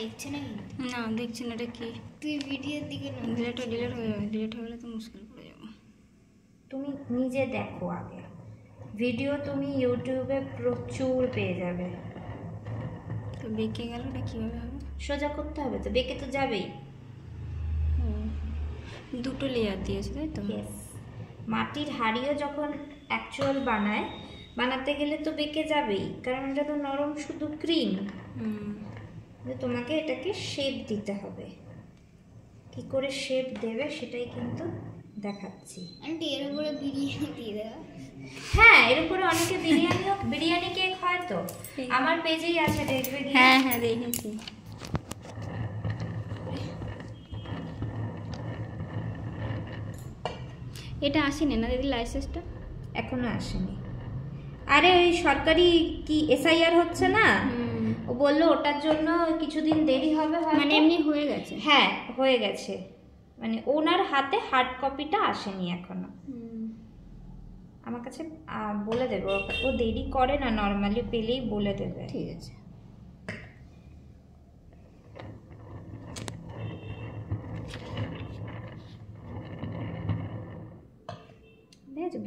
দেখছে না না দেখছি না, এটা কি? তুই ভিডিওর দিকে ডিলিট হয়ে যাবে, ডিলিট হয়ে গেলে তো মুশকিল পড়ে যাবো। তুমি নিজে দেখো আগে ভিডিও, তুমি ইউটিউবে প্রচুর পেয়ে যাবে। তো বেঁকে গেল, এটা কীভাবে হবে? সোজা করতে হবে তো, বেঁকে তো যাবেই। দুটো লেয়ার দিয়েছে তাই তো? ইয়েস, মাটির হাঁড়িও যখন অ্যাকচুয়াল বানাতে গেলে তো বেঁকে যাবেই, কারণ এটা তো নরম শুধু ক্রিম। তোমাকে এটাকে শেপ দিতে হবে, কি করে শেপ দেবে সেটাই কিন্তু দেখাচ্ছি। আন্টি এর উপরে বিরিয়ানি দিয়ে দেওয়া। হ্যাঁ, এর উপরে অনেকে বিরিয়ানি কেক হয় তো, আমার পেজেই আছে, দেখবে গিয়ে। হ্যাঁ হ্যাঁ দেখেছি। এটা আসেনি না দিদি লাইসেন্সটা? এখনো আসেনি। আরে ওই সরকারি কি এসআইআর হচ্ছে না, ও বললো ওটার জন্য কিছুদিন দেরি হবে। মানে এমনি হয়ে গেছে? হ্যাঁ হয়ে গেছে, মানে ওনার হাতে হার্ড কপিটা আসেনি এখনো। আমার কাছে বলে দেবে, ও দেরি করে না, নর্মালি পেলেই বলে দেবে। ঠিক আছে।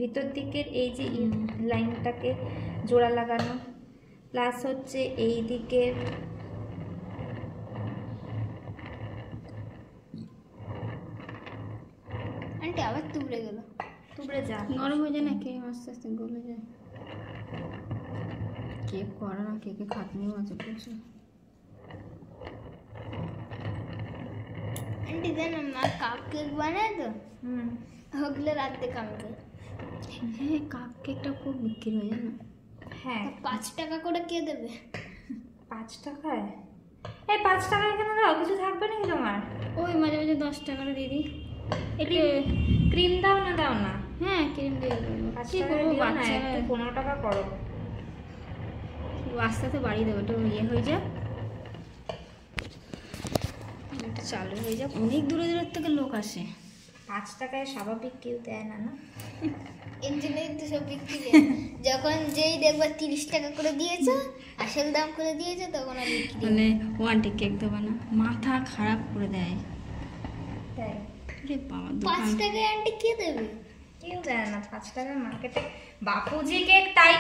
ভিতর দিকের এই যে লাইনটাকে জোড়া লাগানো, প্লাস হচ্ছে এই দিকের আন্টি আবার তুবড়ে গেল। তুবড়ে যা, গরম হয়ে যায় না, কেক আস্তে আস্তে গলে যায়। কেক করে না, কেকে খাটনিও আছে প্রচুর। আন্টি জানো মা কাপ কেক বানায় তো, ওগুলো রাখতে কামকে। হ্যাঁ কাপ কেকটা খুব বিক্রি হয় জানো। হ্যাঁ 5 টাকা করে কে দেবে? 5 টাকায়? এই 5 টাকা এখানে দাও, কিছু থাকবে নাকি তোমার? ওই মাঝে মাঝে 10 টাকার দিদি। এটা ক্রিম দাও না? হ্যাঁ ক্রিম দিয়ে দেবো। 5 কি টাকা করবো দিও না, বাচ্চা, একটু 15 টাকা করো। আস্তে আস্তে বাড়িয়ে দেবো, একটু ইয়ে হয়ে যাক, এটা চালু হয়ে যাক। অনেক দূরে দূরের থেকে লোক আসে। 5 টাকায় স্বাভাবিক কেউ দেয় না, না? ইঞ্জিনিয়ারিং তো সব বিক্রি যায়। যখন যেই দেখবা 30 টাকা করে দিয়েছে, আসল দাম করে দিয়েছে, তখন আর বিক্রি। মানে ওয়ানটি কেক দেবো না, মাথা খারাপ করে দেয়। তাই? রে বাবা, 5 টাকায় আন্টি কে দেবে? কেউ দেয় না 5 টাকার মার্কেটে। বাপুজি কেক তাই